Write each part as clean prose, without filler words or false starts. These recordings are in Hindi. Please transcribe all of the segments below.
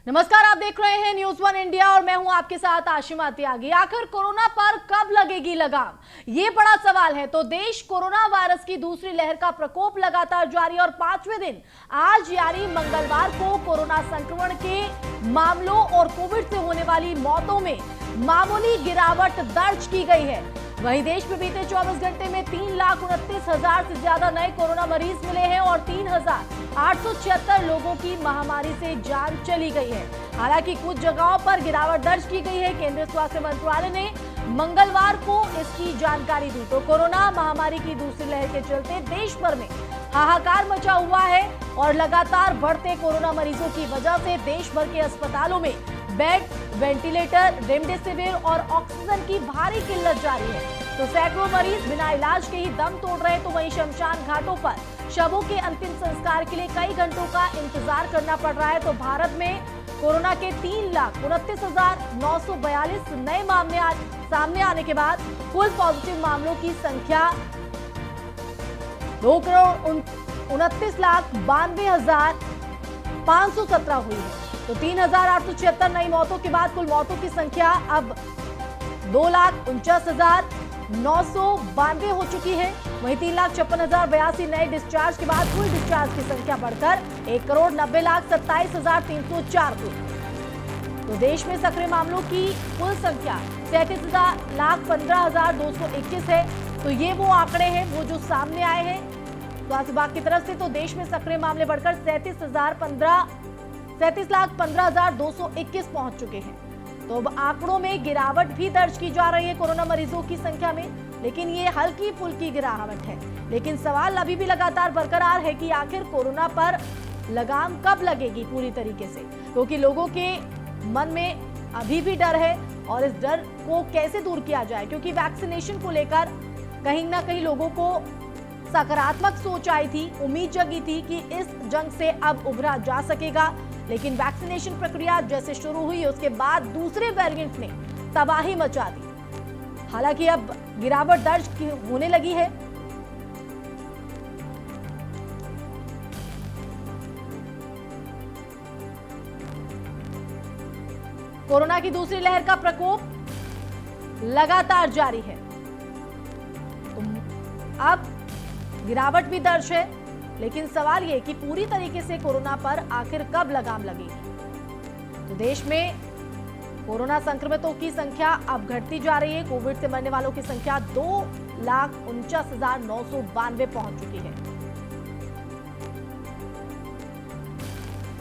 नमस्कार, आप देख रहे हैं न्यूज़ वन इंडिया और मैं हूं आपके साथ आशिमा त्यागी। आखिर कोरोना पर कब लगेगी लगाम, ये बड़ा सवाल है। तो देश कोरोना वायरस की दूसरी लहर का प्रकोप लगातार जारी और 5वें दिन आज यानी मंगलवार को कोरोना संक्रमण के मामलों और कोविड से होने वाली मौतों में मामूली गिरावट दर्ज की गई है। वहीं देश में बीते 24 घंटे में 3,29,000 से ज्यादा नए कोरोना मरीज मिले हैं और 3,876 लोगों की महामारी से जान चली गई है। हालांकि कुछ जगहों पर गिरावट दर्ज की गई है। केंद्रीय स्वास्थ्य मंत्रालय ने मंगलवार को इसकी जानकारी दी। तो कोरोना महामारी की दूसरी लहर के चलते देश भर में हाहाकार मचा हुआ है और लगातार बढ़ते कोरोना मरीजों की वजह से देश भर के अस्पतालों में बेड, वेंटिलेटर, रेमडेसिविर और ऑक्सीजन की भारी किल्लत जारी है। तो सैकड़ों मरीज बिना इलाज के ही दम तोड़ रहे। तो वहीं शमशान घाटों पर शवों के अंतिम संस्कार के लिए कई घंटों का इंतजार करना पड़ रहा है। तो भारत में कोरोना के 3,29,942 नए मामले आज सामने आने के बाद कुल पॉजिटिव मामलों की संख्या 2,29,92,517 हुई है। तो 3,876 नई मौतों के बाद कुल मौतों की संख्या अब 2,49,992 हो चुकी है। वहीं 3,56,082 नए डिस्चार्ज के बाद कुल डिस्चार्ज की संख्या बढ़कर 1,90,27,304 हुई। तो देश में सक्रिय मामलों की कुल संख्या 37,15,221 है। तो ये वो आंकड़े हैं वो जो सामने आए हैं स्वास्थ्य विभाग की तरफ से। तो देश में सक्रिय मामले बढ़कर 37,15,221 पहुंच चुके हैं। तो अब आंकड़ों में गिरावट भी दर्ज की जा रही है कोरोना मरीजों की संख्या में, लेकिन ये हल्की फुल्की गिरावट है। लेकिन सवाल अभी भी लगातार बरकरार है कि आखिर कोरोना पर लगाम कब लगेगी पूरी तरीके से, क्योंकि लोगों के मन में अभी भी डर है और इस डर को कैसे दूर किया जाए, क्योंकि वैक्सीनेशन को लेकर कहीं ना कहीं लोगों को सकारात्मक सोच आई थी, उम्मीद जगी थी कि इस जंग से अब उभरा जा सकेगा। लेकिन वैक्सीनेशन प्रक्रिया जैसे शुरू हुई उसके बाद दूसरे वेरिएंट ने तबाही मचा दी। हालांकि अब गिरावट दर्ज होने लगी है। कोरोना की दूसरी लहर का प्रकोप लगातार जारी है। तो अब गिरावट भी दर्ज है, लेकिन सवाल ये कि पूरी तरीके से कोरोना पर आखिर कब लगाम लगेगी। तो देश में कोरोना संक्रमितों की संख्या अब घटती जा रही है। कोविड से मरने वालों की संख्या 2,49,992 पहुंच चुकी है।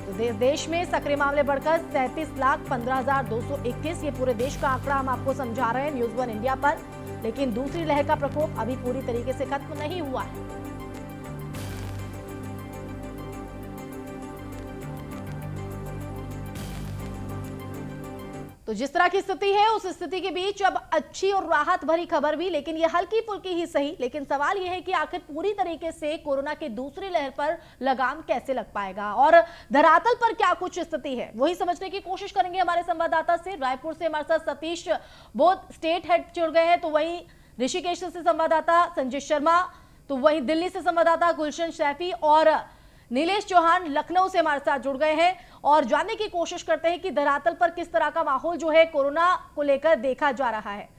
तो देश में सक्रिय मामले बढ़कर 37,15,221, ये पूरे देश का आंकड़ा हम आपको समझा रहे हैं न्यूज़ वन इंडिया पर। लेकिन दूसरी लहर का प्रकोप अभी पूरी तरीके से खत्म नहीं हुआ है। तो जिस तरह की स्थिति है उस स्थिति के बीच अब अच्छी और राहत भरी खबर भी, लेकिन ये हल्की फुल्की ही सही। लेकिन सवाल ये है कि आखिर पूरी तरीके से कोरोना की दूसरी लहर पर लगाम कैसे लग पाएगा और धरातल पर क्या कुछ स्थिति है, वही समझने की कोशिश करेंगे हमारे संवाददाता से। रायपुर से हमारे साथ सतीश बोथ स्टेट हेड जुड़ गए हैं, तो वहीं ऋषिकेश से संवाददाता संजय शर्मा, तो वहीं दिल्ली से संवाददाता गुलशन सैफी और नीलेश चौहान लखनऊ से हमारे साथ जुड़ गए हैं और जानने की कोशिश करते हैं कि धरातल पर किस तरह का माहौल जो है कोरोना को लेकर देखा जा रहा है।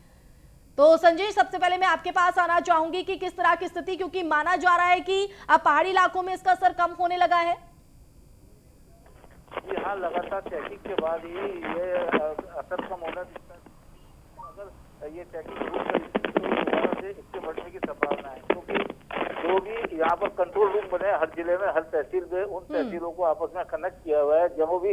तो संजय, सबसे पहले मैं आपके पास आना चाहूंगी कि किस तरह की स्थिति, क्योंकि माना जा रहा है कि अब पहाड़ी इलाकों में इसका असर कम होने लगा है। जी हाँ, लगातार चेकिंग के बाद ही ये असर कम होना दिखता है। अगर ये चेकिंग तो दोबारा से इसके बढ़ने की संभावना है, क्योंकि जो भी यहाँ पर कंट्रोल रूम बने हर जिले में, हर तहसील में, उन तहसीलों को आपस में कनेक्ट किया हुआ है। जब भी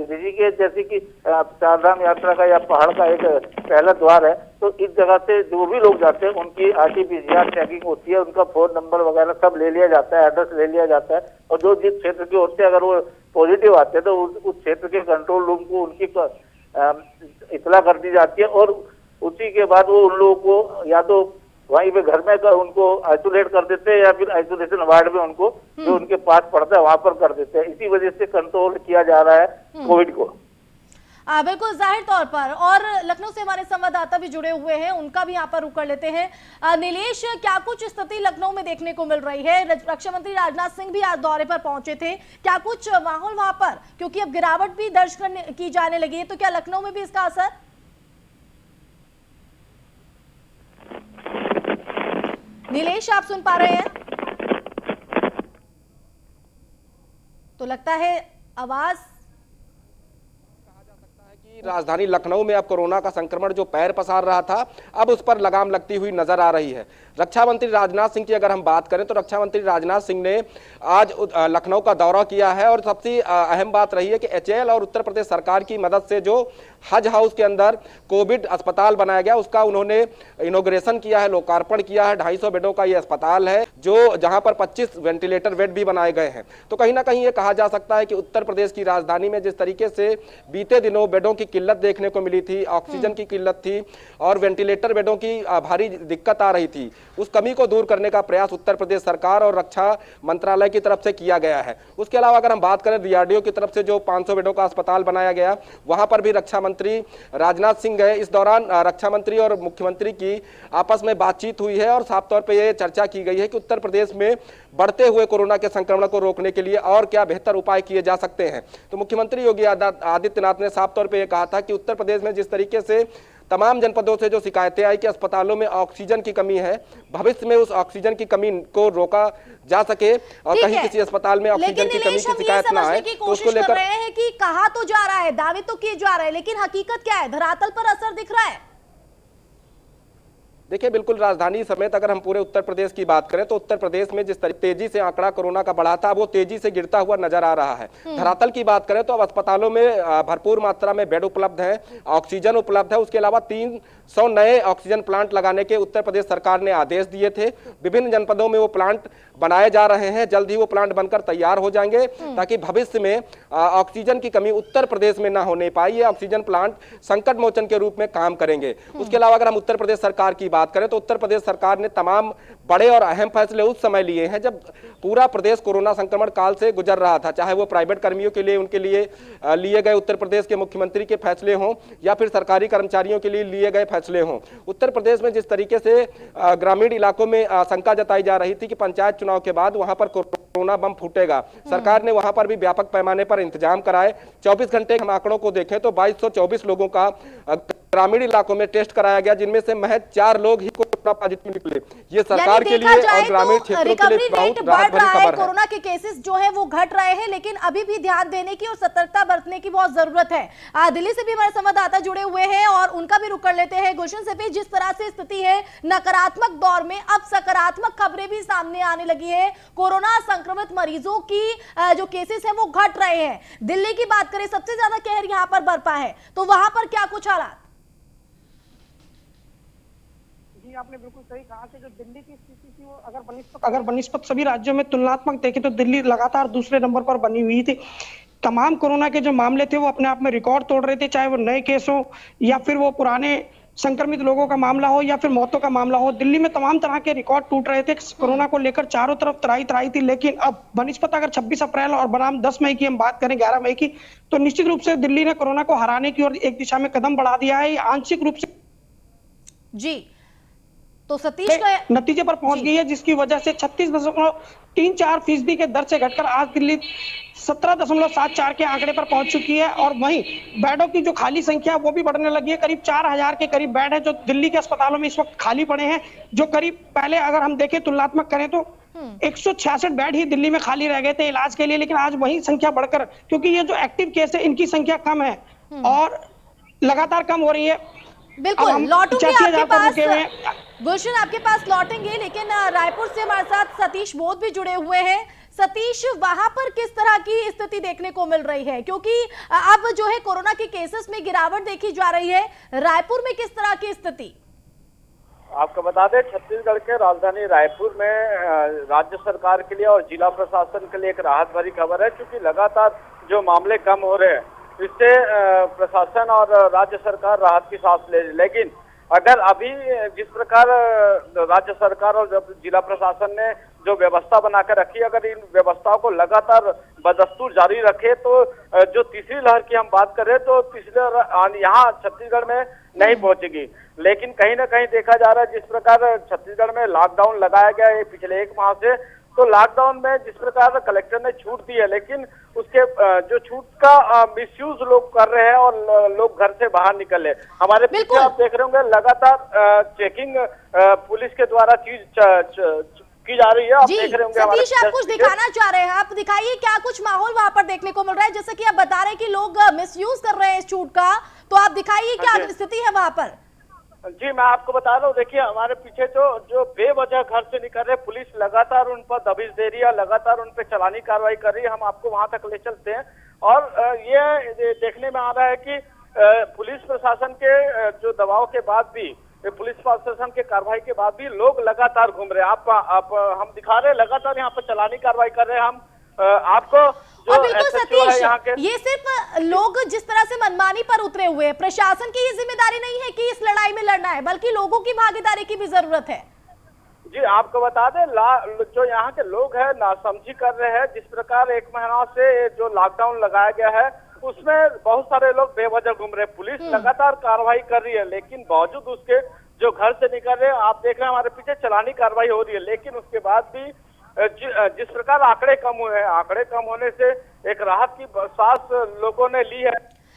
ऋषिकेश जैसे कि चारधाम यात्रा का या पहाड़ का एक पहला द्वार है, तो इस जगह से जो भी लोग जाते हैं उनकी RT-PCR चेकिंग होती है, उनका फोन नंबर वगैरह सब ले लिया जाता है, एड्रेस ले लिया जाता है, और जो जिस क्षेत्र के होते हैं अगर वो पॉजिटिव आते हैं तो उस क्षेत्र के कंट्रोल रूम को उनकी इत्तला कर दी जाती है और उसी के बाद वो उन लोगों को या तो वहीं पे घर में उनको आइसोलेट कर देते हैं या फिर आइसोलेशन वार्ड में उनको जो उनके पास पड़ता है वहां पर कर देते हैं। इसी वजह से कंट्रोल किया जा रहा है कोविड को। बिल्कुल जाहिर तौर पर। और लखनऊ से हमारे संवाददाता भी जुड़े हुए हैं, उनका भी यहाँ पर रुक कर लेते हैं। नीलेश, क्या कुछ स्थिति लखनऊ में देखने को मिल रही है? रक्षा मंत्री राजनाथ सिंह भी आज दौरे पर पहुंचे थे, क्या कुछ माहौल वहां पर, क्योंकि अब गिरावट भी दर्ज की जाने लगी है, तो क्या लखनऊ में भी इसका असर? नीलेश, आप सुन पा रहे हैं? तो लगता है आवाज राजधानी लखनऊ में अब कोरोना का संक्रमण जो पैर पसार रहा था, अब उस पर लगाम लगती हुई नजर आ रही है। रक्षा मंत्री राजनाथ सिंह की अगर हम बात करें तो रक्षा मंत्री राजनाथ सिंह ने आज लखनऊ का दौरा किया है और सबसे अहम बात रही है कि एचएएल और उत्तर प्रदेश सरकार की मदद से जो हज हाउस के अंदर कोविड अस्पताल बनाया गया उसका उन्होंने इनॉग्रेशन किया है, लोकार्पण किया है। 250 बेडों का ये अस्पताल है जो जहां पर 25 वेंटिलेटर बेड भी बनाए गए हैं। तो कहीं ना कहीं ये कहा जा सकता है कि उत्तर प्रदेश की राजधानी में जिस तरीके से बीते दिनों बेडों की किल्लत देखने को मिली थी, ऑक्सीजन की किल्लत थी और वेंटिलेटर बेडों की भारी दिक्कत आ रही थी, उस कमी को दूर करने का प्रयास उत्तर प्रदेश सरकार और रक्षा मंत्रालय की तरफ से किया गया है। उसके अलावा अगर हम बात करें डीआरडीओ की तरफ से जो 500 बेडों का अस्पताल बनाया गया, वहां पर भी रक्षा मंत्री राजनाथ सिंह गए। इस दौरान रक्षा मंत्री और मुख्यमंत्री की आपस में बातचीत हुई है और साफ तौर पर यह चर्चा की गई है कि उत्तर प्रदेश में बढ़ते हुए कोरोना के संक्रमण को रोकने के लिए और क्या बेहतर उपाय किए जा सकते हैं। तो मुख्यमंत्री योगी आदित्यनाथ ने साफ तौर पर यह कहा था कि उत्तर प्रदेश में जिस तरीके से तमाम जनपदों से जो शिकायतें आई कि अस्पतालों में ऑक्सीजन की कमी है, भविष्य में उस ऑक्सीजन की कमी को रोका जा सके और कहीं किसी अस्पताल में ऑक्सीजन की कमी की शिकायत ना आए, तो उसको लेकर रहे हैं कि कहा तो जा रहा है, दावे तो किए जा रहे हैं, लेकिन हकीकत क्या है, धरातल पर असर दिख रहा है? देखिए, बिल्कुल राजधानी समेत अगर हम पूरे उत्तर प्रदेश की बात करें तो उत्तर प्रदेश में जिस तरीके तेजी से आंकड़ा कोरोना का बढ़ा था वो तेजी से गिरता हुआ नजर आ रहा है। धरातल की बात करें तो अब अस्पतालों में भरपूर मात्रा में बेड उपलब्ध है, ऑक्सीजन उपलब्ध है। उसके अलावा 300 नए ऑक्सीजन प्लांट लगाने के उत्तर प्रदेश सरकार ने आदेश दिए थे। विभिन्न जनपदों में वो प्लांट बनाए जा रहे हैं, जल्द ही वो प्लांट बनकर तैयार हो जाएंगे ताकि भविष्य में ऑक्सीजन की कमी उत्तर प्रदेश में ना होने पाए। ये ऑक्सीजन प्लांट संकट मोचन के रूप में काम करेंगे। उसके अलावा अगर हम उत्तर प्रदेश सरकार की बात करें तो उत्तर प्रदेश सरकार ने तमाम बड़े और अहम फैसले उस समय लिए हैं जब पूरा प्रदेश कोरोना संक्रमण काल से गुजर रहा था, चाहे वो प्राइवेट कर्मियों के लिए उनके लिए लिए गए उत्तर प्रदेश के मुख्यमंत्री के फैसले हों या फिर सरकारी कर्मचारियों के लिए लिए गए फैसले हों। उत्तर प्रदेश में जिस तरीके से ग्रामीण इलाकों में आशंका जताई जा रही थी कि पंचायत चुनाव के बाद वहां पर कोरोना बम फूटेगा, सरकार ने वहां पर भी व्यापक पैमाने पर इंतजाम कराए। 24 घंटे हम आंकड़ों को देखें तो 2224 लोगों का ग्रामीण इलाकों में टेस्ट कराया गया, जिनमें से महज 4 लोग ही कोरोना पॉजिटिव निकले। ये सरकार के लिए और ग्रामीण क्षेत्रों के लिए बहुत राहत भरी खबर है। कोरोना के केसेस जो है वो घट रहे हैं, लेकिन अभी भी ध्यान देने की और सतर्कता बरतने की बहुत जरूरत है। दिल्ली से भी हमारे संवाददाता जुड़े हुए हैं और उनका भी रुख कर लेते हैं। गुलशन सफी, जिस तरह से स्थिति है नकारात्मक दौर में, अब सकारात्मक खबरें भी सामने आने लगी है। कोरोना संक्रमित मरीजों की जो केसेस है वो घट रहे हैं। दिल्ली की बात करें, सबसे ज्यादा कहर यहां पर बरपा है, तो वहां पर क्या कुछ हालात? आपने बिल्कुल सही कहा कि जो दिल्ली की स्थिति थी वो अगर बनिस्पत सभी राज्यों में तुलनात्मक देखें तो दिल्ली लगातार दूसरे नंबर पर बनी हुई थी। तमाम कोरोना के जो मामले थे वो अपने आप में रिकॉर्ड तोड़ रहे थे, चाहे वो नए केस हो या फिर वो पुराने संक्रमित लोगों का मामला हो या फिर मौतों का मामला हो। दिल्ली में तमाम तरह के रिकॉर्ड टूट रहे थे कोरोना को लेकर, चारों तरफ तराई थी। लेकिन अब बनिस्पत अगर 26 अप्रैल और बनाम 10 मई की हम बात करें, 11 मई की, तो निश्चित रूप से दिल्ली ने कोरोना को हराने की ओर एक दिशा में कदम बढ़ा दिया है। आंशिक रूप से जी तो सतीश का नतीजे पर पहुंच गई है, जिसकी वजह से 36.34% के दर से घटकर आज दिल्ली 17.74 के आंकड़े पर पहुंच चुकी है। और वहीं बेडों की जो खाली संख्या वो भी बढ़ने लगी है। करीब 4000 के करीब बेड है जो दिल्ली के अस्पतालों में इस वक्त खाली पड़े हैं, जो करीब पहले अगर हम देखें तुलनात्मक करें तो 166 बेड ही दिल्ली में खाली रह गए थे इलाज के लिए। लेकिन आज वही संख्या बढ़कर, क्योंकि ये जो एक्टिव केस है इनकी संख्या कम है और लगातार कम हो रही है। बिल्कुल लौटूंगे आपके पास गुलशन, आपके पास लौटेंगे, लेकिन रायपुर से हमारे साथ सतीश बोध भी जुड़े हुए हैं। सतीश, वहां पर किस तरह की स्थिति देखने को मिल रही है, क्योंकि अब जो है कोरोना के केसेस में गिरावट देखी जा रही है, रायपुर में किस तरह की स्थिति? आपको बता दें, छत्तीसगढ़ के राजधानी रायपुर में राज्य सरकार के लिए और जिला प्रशासन के लिए एक राहत भरी खबर है, क्योंकि लगातार जो मामले कम हो रहे हैं इससे प्रशासन और राज्य सरकार राहत की सांस ले। लेकिन अगर अभी जिस प्रकार राज्य सरकार और जिला प्रशासन ने जो व्यवस्था बनाकर रखी, अगर इन व्यवस्थाओं को लगातार बदस्तूर जारी रखे तो जो तीसरी लहर की हम बात करें तो तीसरी लहर यहाँ छत्तीसगढ़ में नहीं पहुंचेगी। लेकिन कहीं ना कहीं देखा जा रहा है जिस प्रकार छत्तीसगढ़ में लॉकडाउन लगाया गया है पिछले 1 माह से, तो लॉकडाउन में जिस प्रकार कलेक्टर ने छूट दी है, लेकिन उसके जो छूट का मिसयूज लोग कर रहे हैं और लोग घर से बाहर निकल रहे। हमारे पीछे आप देख रहे होंगे लगातार चेकिंग पुलिस के द्वारा चीज की जा रही है। आप देख रहे होंगे। सतीश, आप कुछ दिखाना चाह रहे हैं, आप दिखाइए क्या कुछ माहौल वहां पर देखने को मिल रहा है। जैसे कि आप बता रहे हैं कि लोग मिसयूज कर रहे हैं इस छूट का, तो आप दिखाइए क्या स्थिति है वहां पर। जी, मैं आपको बता रहा हूँ, देखिए हमारे पीछे जो बेवजह घर से निकल रहे, पुलिस लगातार उन पर दबिश दे रही है, लगातार उन पर चालानी कार्रवाई कर रही है। हम आपको वहां तक ले चलते हैं और ये देखने में आ रहा है कि पुलिस प्रशासन के जो दबाव के बाद भी, पुलिस प्रशासन के कार्रवाई के बाद भी लोग लगातार घूम रहे हैं। आप हम दिखा रहे हैं, लगातार यहाँ पर चालानी कार्रवाई कर रहे हैं हम आपको। और बिल्कुल सतीश, ये सिर्फ लोग जिस तरह से मनमानी पर उतरे हुए हैं, प्रशासन की ये जिम्मेदारी नहीं है कि इस लड़ाई में लड़ना है, बल्कि लोगों की भागीदारी की भी जरूरत है। जी, आपको बता दें, जो यहाँ के लोग हैं नासमझी कर रहे हैं। जिस प्रकार 1 महीना से जो लॉकडाउन लगाया गया है उसमें बहुत सारे लोग बेवजह घूम रहे हैं। पुलिस लगातार कार्रवाई कर रही है, लेकिन बावजूद उसके जो घर से निकल रहे हैं, आप देख रहे हैं हमारे पीछे चालानी कार्रवाई हो रही है। लेकिन उसके बाद भी जिस प्रकार आंकड़े कम हुए हैं, आंकड़े कम होने से एक राहत की सांस लोगों ने ली है,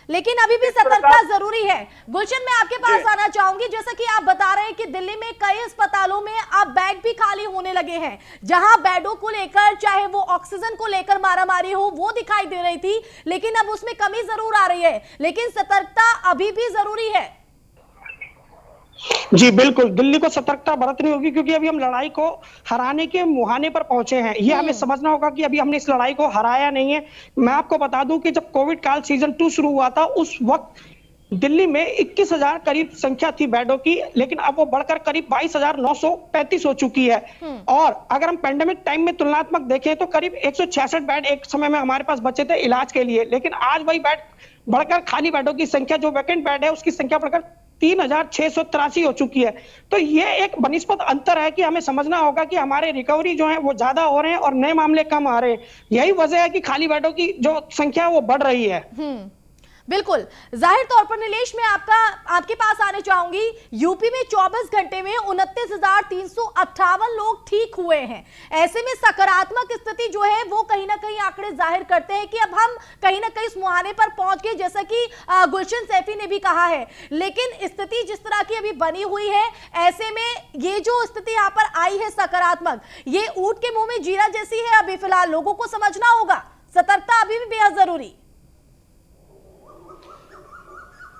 लेकिन अभी भी सतर्कता जरूरी है। गुलशन, मैं आपके पास आना चाहूंगी। जैसा कि आप बता रहे हैं कि दिल्ली में कई अस्पतालों में अब बेड भी खाली होने लगे हैं, जहां बेडों को लेकर, चाहे वो ऑक्सीजन को लेकर मारामारी हो, वो दिखाई दे रही थी, लेकिन अब उसमें कमी जरूर आ रही है। लेकिन सतर्कता अभी भी जरूरी है। जी बिल्कुल, दिल्ली को सतर्कता बरतनी होगी, क्योंकि अभी हम लड़ाई को हराने के मुहाने पर पहुंचे हैं। ये हमें समझना होगा कि अभी हमने इस लड़ाई को हराया नहीं है। मैं आपको बता दूं कि जब कोविड काल सीजन 2 शुरू हुआ था, उस वक्त दिल्ली में 21,000 करीब संख्या थी बेडों की, लेकिन अब वो बढ़कर करीब 22,935 हो चुकी है। और अगर हम पेंडेमिक टाइम में तुलनात्मक देखें तो करीब 166 बेड एक समय में हमारे पास बचे थे इलाज के लिए, लेकिन आज वही बेड बढ़कर, खाली बेडों की संख्या, जो वैकेंट बेड है उसकी संख्या बढ़कर 3,683 हो चुकी है। तो ये एक बनिस्पत अंतर है कि हमें समझना होगा कि हमारे रिकवरी जो है वो ज्यादा हो रहे हैं और नए मामले कम आ रहे हैं। यही वजह है कि खाली बेडों की जो संख्या है वो बढ़ रही है। बिल्कुल, जाहिर तौर पर नीलेश, मैं आपके पास आने चाहूंगी। यूपी में 24 घंटे में 29,358 लोग ठीक हुए हैं। ऐसे में सकारात्मक स्थिति जो है वो कहीं ना कहीं आंकड़े जाहिर करते हैं कि अब हम कहीं ना कहीं इस मुहाने पर पहुंच गए, जैसा कि गुलशन सैफी ने भी कहा है। लेकिन स्थिति जिस तरह की अभी बनी हुई है, ऐसे में ये जो स्थिति यहाँ पर आई है सकारात्मक, ये ऊंट के मुंह में जीरा जैसी है। अभी फिलहाल लोगों को समझना होगा, सतर्कता अभी भी बेहद जरूरी।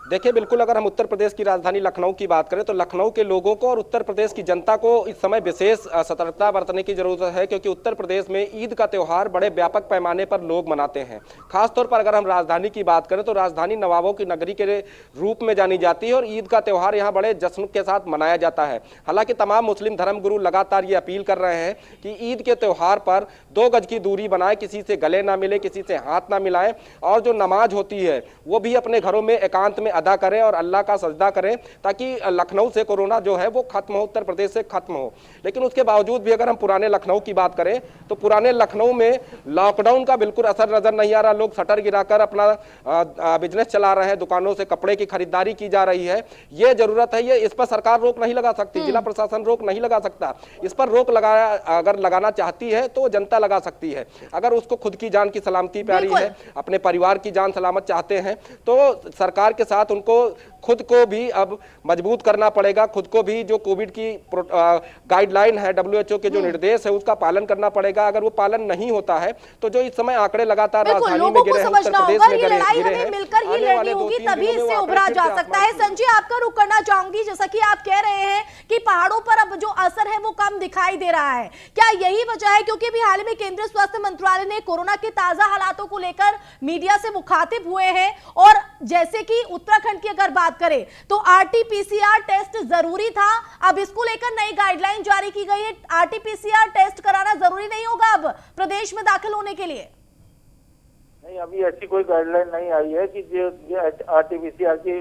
देखिए, बिल्कुल अगर हम उत्तर प्रदेश की राजधानी लखनऊ की बात करें तो लखनऊ के लोगों को और उत्तर प्रदेश की जनता को इस समय विशेष सतर्कता बरतने की जरूरत है, क्योंकि उत्तर प्रदेश में ईद का त्यौहार बड़े व्यापक पैमाने पर लोग मनाते हैं। खासतौर पर अगर हम राजधानी की बात करें तो राजधानी नवाबों की नगरी के रूप में जानी जाती है और ईद का त्यौहार यहाँ बड़े जश्न के साथ मनाया जाता है। हालांकि तमाम मुस्लिम धर्मगुरु लगातार ये अपील कर रहे हैं कि ईद के त्यौहार पर 2 गज की दूरी बनाए, किसी से गले ना मिले, किसी से हाथ ना मिलाएं, और जो नमाज होती है वो भी अपने घरों में एकांत में अदा करें और अल्लाह का सजदा करें, ताकि लखनऊ से कोरोना जो है वो खत्म हो, उत्तर प्रदेश से खत्म हो। लेकिन उसके बावजूद भी अगर हम पुराने लखनऊ की बात करें तो पुराने लखनऊ में लॉकडाउन का बिल्कुल असर नजर नहीं आ रहा। लोग शटर गिराकर अपना बिजनेस चला रहे हैं, दुकानों से कपड़े की खरीदारी की जा रही है। ये जरूरत है, ये इस पर सरकार रोक नहीं लगा सकती, जिला प्रशासन रोक नहीं लगा सकता। इस पर रोक अगर लगाना चाहती है तो जनता लगा सकती है। अगर उसको खुद की जान की सलामती प्यारी है, अपने परिवार की जान सलामत चाहते हैं, तो सरकार के साथ उनको खुद को भी अब मजबूत करना पड़ेगा। खुद को भी जो कोविड की गाइडलाइन है, WHO के जो निर्देश है, उसका पालन करना पड़ेगा। अगर वो पालन नहीं होता है तो जो इस समय आंकड़े लगातार राजधानी में गिरे हैं, उत्तर प्रदेश में गिरे हैं, मिलकर ही लड़नी होगी, तभी इससे उभरा जा सकता है। संजय, आपका रुख करना चाहूंगी। जैसा कि आप कह रहे हैं कि पहाड़ों पर अब जो असर है वो कम दिखाई दे रहा है, क्या यही वजह है? क्योंकि अभी हाल ही में केंद्रीय स्वास्थ्य मंत्रालय ने कोरोना के ताजा हालातों को लेकर मीडिया से मुखातिब हुए हैं, और जैसे कि उत्तराखंड की अगर बात करें तो RT-PCR टेस्ट जरूरी था, अब इसको लेकर नई गाइडलाइन जारी की गई है। RT-PCR टेस्ट कराना जरूरी नहीं होगा अब प्रदेश में दाखिल होने के लिए। नहीं, अभी ऐसी कोई गाइडलाइन नहीं आई है कि जो RT-PCR की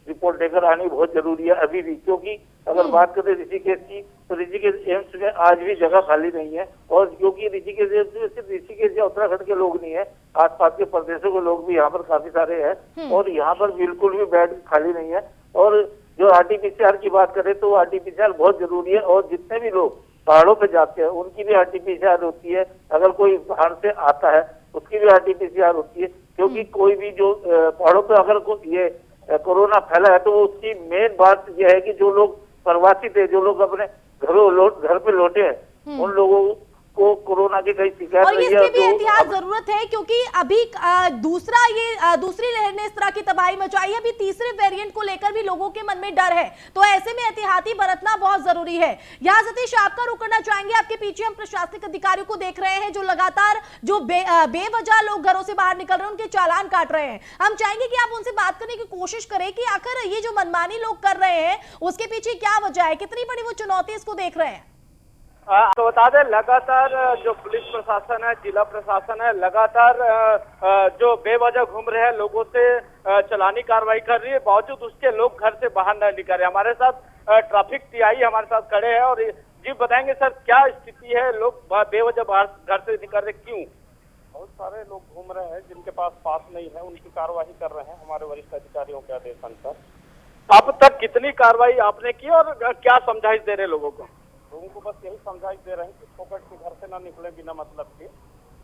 रिपोर्ट लेकर आनी बहुत जरूरी है अभी भी। क्योंकि अगर बात करें ऋषिकेश की तो ऋषिकेश एम्स में आज भी जगह खाली नहीं है। और क्योंकि ऋषिकेश एम्स में सिर्फ ऋषिकेश या उत्तराखंड के लोग नहीं है, आसपास के प्रदेशों के लोग भी यहाँ पर काफी सारे हैं और यहाँ पर बिल्कुल भी बेड खाली नहीं है। और जो RT-PCR की बात करें तो RT-PCR बहुत जरूरी है और जितने भी लोग पहाड़ों पे जाते हैं उनकी भी RT-PCR होती है। अगर कोई बाहर से आता है उसकी भी RT-PCR होती है, क्योंकि कोई भी जो पहाड़ों पे अगर ये कोरोना फैला है तो उसकी मेन बात यह है कि जो लोग प्रवासी थे, जो लोग अपने घर पे लौटे हैं, उन लोगों को कोरोना की कई शिकायत और रही इसकी है। भी एहतियात जरूरत है, क्योंकि अभी दूसरी लहर ने इस तरह की तबाही मचाई है। अभी तीसरे वेरिएंट को लेकर भी लोगों के मन में डर है, तो ऐसे में एहतियाती बरतना बहुत जरूरी है। यहाँ सतीश आपका रुख करना चाहेंगे। आपके पीछे हम प्रशासनिक अधिकारियों को देख रहे हैं जो लगातार जो बेवजह लोग घरों से बाहर निकल रहे हैं उनके चालान काट रहे हैं। हम चाहेंगे कि आप उनसे बात करने की कोशिश करें कि आखिर ये जो मनमानी लोग कर रहे हैं उसके पीछे क्या वजह है, कितनी बड़ी वो चुनौती इसको देख रहे हैं। तो बता दें, लगातार जो पुलिस प्रशासन है, जिला प्रशासन है, लगातार जो बेवजह घूम रहे हैं लोगों से चलानी कार्रवाई कर रही है। बावजूद उसके लोग घर से बाहर न निकल रहे। हमारे साथ ट्रैफिक टीआई हमारे साथ खड़े हैं और जी बताएंगे सर क्या स्थिति है, लोग बेवजह बाहर घर से निकल रहे क्यों? बहुत सारे लोग घूम रहे हैं जिनके पास नहीं है, उनकी कार्रवाई कर रहे हैं हमारे वरिष्ठ अधिकारियों के आदेशानुसार। अब तक कितनी कार्रवाई आपने की और क्या समझाइश दे रहे लोगों को? लोगों को बस यही समझाइश दे रहे हैं कि फोकट के घर से ना निकले बिना मतलब के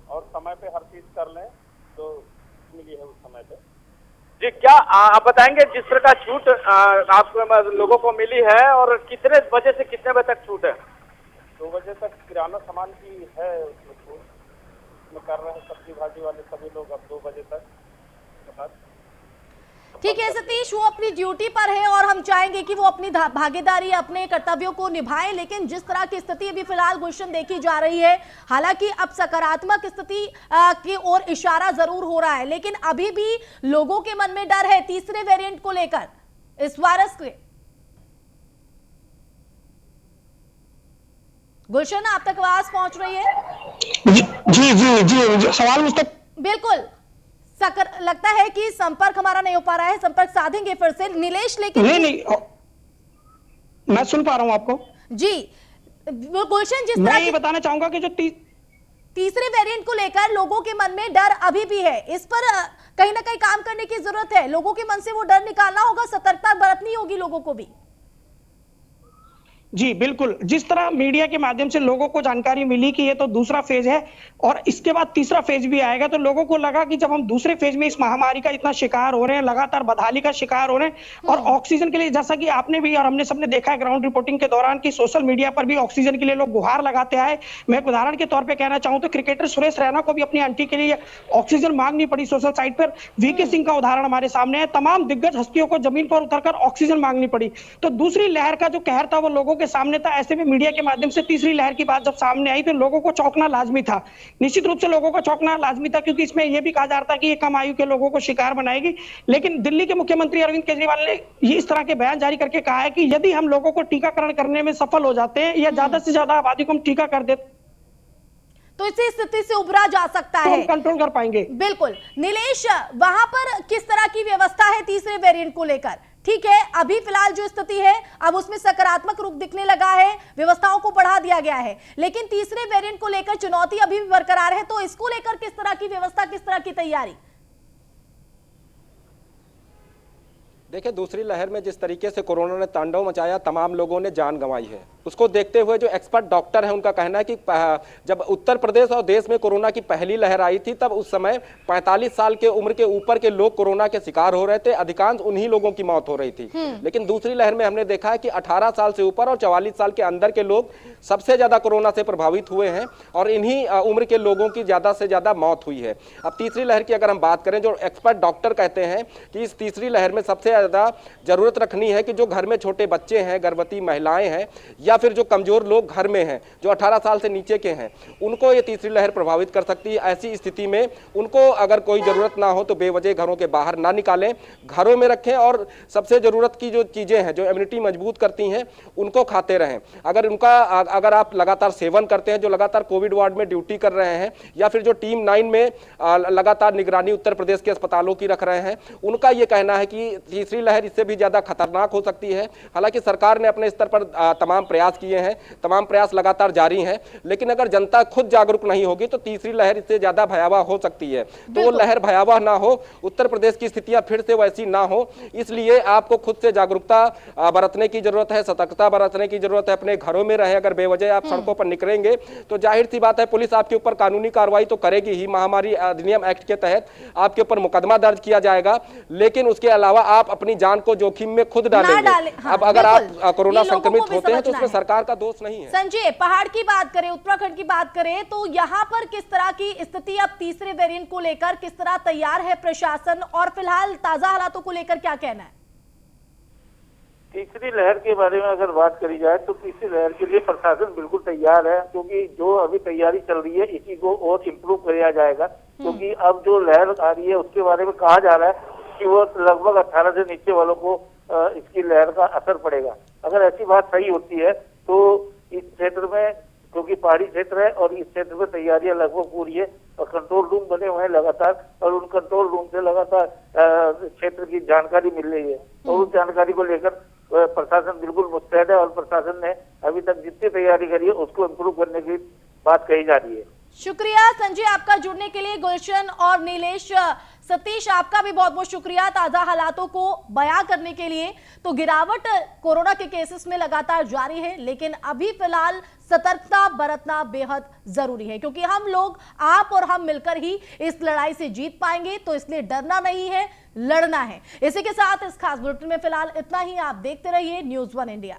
और समय पे हर चीज कर लें जो मिली है उस समय पे। जी क्या आप बताएंगे जिस तरह का छूट आप लोगों को मिली है और कितने बजे से कितने बजे तक छूट है? 2 बजे तक किराना सामान की है उसमें कर रहे हैं सब्जी भाजी वाले सभी लोग अब 2 बजे तक। ठीक है सतीश, वो अपनी ड्यूटी पर है और हम चाहेंगे कि वो अपनी भागीदारी, अपने कर्तव्यों को निभाएं। लेकिन जिस तरह की स्थिति अभी फिलहाल गुलशन देखी जा रही है, हालांकि अब सकारात्मक स्थिति की ओर इशारा जरूर हो रहा है, लेकिन अभी भी लोगों के मन में डर है तीसरे वेरिएंट को लेकर, इस वायरस के। गुलशन आप तक आवाज पहुंच रही है? जी सवाल मुझ तक बिल्कुल लगता है कि संपर्क हमारा नहीं हो पा रहा है, संपर्क साधेंगे फिर से। नीलेश लेकिन नहीं मैं सुन पा रहा हूं आपको जी। गुलशन जिस तरह मैं ये बताना चाहूंगा कि जो तीसरे वेरिएंट को लेकर लोगों के मन में डर अभी भी है, इस पर कहीं ना कहीं काम करने की जरूरत है। लोगों के मन से वो डर निकालना होगा, सतर्कता बरतनी होगी लोगों को भी। जी बिल्कुल, जिस तरह मीडिया के माध्यम से लोगों को जानकारी मिली कि ये तो दूसरा फेज है और इसके बाद तीसरा फेज भी आएगा, तो लोगों को लगा कि जब हम दूसरे फेज में इस महामारी का इतना शिकार हो रहे हैं, लगातार बदहाली का शिकार हो रहे हैं और ऑक्सीजन के लिए, जैसा कि आपने भी और हमने सबने देखा है ग्राउंड रिपोर्टिंग के दौरान कि सोशल मीडिया पर भी ऑक्सीजन के लिए लोग गुहार लगाते आए। मैं एक उदाहरण के तौर पर कहना चाहूं तो क्रिकेटर सुरेश रैना को भी अपनी आंटी के लिए ऑक्सीजन मांगनी पड़ी सोशल साइट पर। वीके सिंह का उदाहरण हमारे सामने है। तमाम दिग्गज हस्तियों को जमीन पर उतरकर ऑक्सीजन मांगनी पड़ी। तो दूसरी लहर का जो कहर था वो लोगों के सामने था। ऐसे में मीडिया के माध्यम से तीसरी लहर की बात जब सामने आई तो लोगों को चौंकना लाजमी था, निश्चित रूप से लोगों को चौंकना लाजमी था, क्योंकि इसमें यह भी कहा जा रहा था कि ये कम आयु के लोगों को शिकार बनाएगी। लेकिन दिल्ली के मुख्यमंत्री अरविंद केजरीवाल ने ये इस तरह के बयान जारी करके कहा है कि यदि हम लोगों को टीकाकरण करने में सफल हो जाते हैं या ज्यादा से ज्यादा आबादी को हम टीका कर देते तो इसी स्थिति से उबरा जा सकता है, कंट्रोल कर पाएंगे। बिल्कुल। नीलेश, वहां पर किस तरह की व्यवस्था है तीसरे वेरिएंट को लेकर? ठीक है, अभी फिलहाल जो स्थिति है अब उसमें सकारात्मक रुख दिखने लगा है, व्यवस्थाओं को बढ़ा दिया गया है, लेकिन तीसरे वेरिएंट को लेकर चुनौती अभी भी बरकरार है। तो इसको लेकर किस तरह की व्यवस्था, किस तरह की तैयारी? देखिए, दूसरी लहर में जिस तरीके से कोरोना ने तांडव मचाया, तमाम लोगों ने जान गंवाई है। उसको देखते हुए जो एक्सपर्ट डॉक्टर हैं उनका कहना है कि जब उत्तर प्रदेश और देश में कोरोना की पहली लहर आई थी तब उस समय 45 साल के उम्र के ऊपर के लोग कोरोना के शिकार हो रहे थे, अधिकांश उन्हीं लोगों की मौत हो रही थी। लेकिन दूसरी लहर में हमने देखा है कि 18 साल से ऊपर और 44 साल के अंदर के लोग सबसे ज्यादा कोरोना से प्रभावित हुए हैं और इन्हीं उम्र के लोगों की ज्यादा से ज्यादा मौत हुई है। अब तीसरी लहर की अगर हम बात करें, जो एक्सपर्ट डॉक्टर कहते हैं कि इस तीसरी लहर में सबसे ज्यादा जरूरत रखनी है कि जो घर में छोटे बच्चे हैं, गर्भवती महिलाएं हैं या फिर जो कमजोर लोग घर में हैं, जो 18 साल से नीचे के हैं, उनको ये तीसरी लहर प्रभावित कर सकती है। ऐसी स्थिति में उनको अगर कोई जरूरत ना हो तो बेवजह घरों के बाहर ना निकालें, घरों में रखें और सबसे जरूरत की जो चीजें हैं जो इम्यूनिटी मजबूत करती हैं उनको खाते रहें। अगर आप लगातार सेवन करते हैं, जो लगातार कोविड वार्ड में ड्यूटी कर रहे हैं या फिर जो टीम 9 में लगातार निगरानी उत्तर प्रदेश के अस्पतालों की रख रहे हैं, उनका ये कहना है कि तीसरी लहर इससे भी ज्यादा खतरनाक हो सकती है। हालांकि सरकार ने अपने स्तर पर तमाम प्रयास किए हैं, तमाम प्रयास लगातार जारी हैं, लेकिन अगर जनता खुद जागरूक नहीं होगी तो तीसरी लहर इससे ज्यादा भयावह हो सकती है। तो वो लहर भयावह ना हो, उत्तर प्रदेश की स्थितियां फिर से वैसी ना हो, इसलिए आपको खुद से जागरूकता बरतने की जरूरत है, सतर्कता बरतने की जरूरत है। अपने घरों में रहे, अगर बेवजह आप सड़कों पर निकलेंगे तो जाहिर सी बात है पुलिस आपके ऊपर कानूनी कार्रवाई तो करेगी ही, महामारी अधिनियम एक्ट के तहत आपके ऊपर मुकदमा दर्ज किया जाएगा, लेकिन उसके अलावा आप अपनी जान को जोखिम में खुद डालेंगे। हाँ, अब अगर आप बिल्कुल। कोरोना ये लोगों को संक्रमित भी होते हैं तो समझना उसमें है। सरकार का दोष नहीं है। संजय, पहाड़ की बात करें, उत्तराखंड की बात करें तो यहाँ पर किस तरह की स्थिति अब तीसरे वेरिएंट को लेकर किस तरह तैयार है प्रशासन, और फिलहाल ताजा हालातों को लेकर क्या कहना है? तीसरी लहर के बारे में अगर बात करी जाए तो तीसरी लहर के लिए प्रशासन बिल्कुल तैयार है, क्योंकि जो अभी तैयारी चल रही है इसी को और इम्प्रूव किया जाएगा। क्योंकि अब जो लहर आ रही है उसके बारे में कहा जा रहा है कि वो लगभग 18 से नीचे वालों को इसकी लहर का असर पड़ेगा। अगर ऐसी बात सही होती है तो इस क्षेत्र में, क्योंकि पहाड़ी क्षेत्र है और इस क्षेत्र में तैयारियां लगभग पूरी है और कंट्रोल रूम बने हुए हैं लगातार, और उन कंट्रोल रूम से लगातार क्षेत्र की जानकारी मिल रही है और उस जानकारी को लेकर प्रशासन बिल्कुल मुस्तैद है और प्रशासन ने अभी तक जितनी तैयारी करी है उसको इम्प्रूव करने की बात कही जा रही है। शुक्रिया संजय आपका जुड़ने के लिए। गुलशन और नीलेश, सतीश आपका भी बहुत बहुत शुक्रिया ताजा हालातों को बयां करने के लिए। तो गिरावट कोरोना के केसेस में लगातार जारी है, लेकिन अभी फिलहाल सतर्कता बरतना बेहद जरूरी है, क्योंकि हम लोग, आप और हम मिलकर ही इस लड़ाई से जीत पाएंगे। तो इसलिए डरना नहीं है, लड़ना है। इसी के साथ इस खास बुलेटिन में फिलहाल इतना ही। आप देखते रहिए न्यूज़ 1 इंडिया।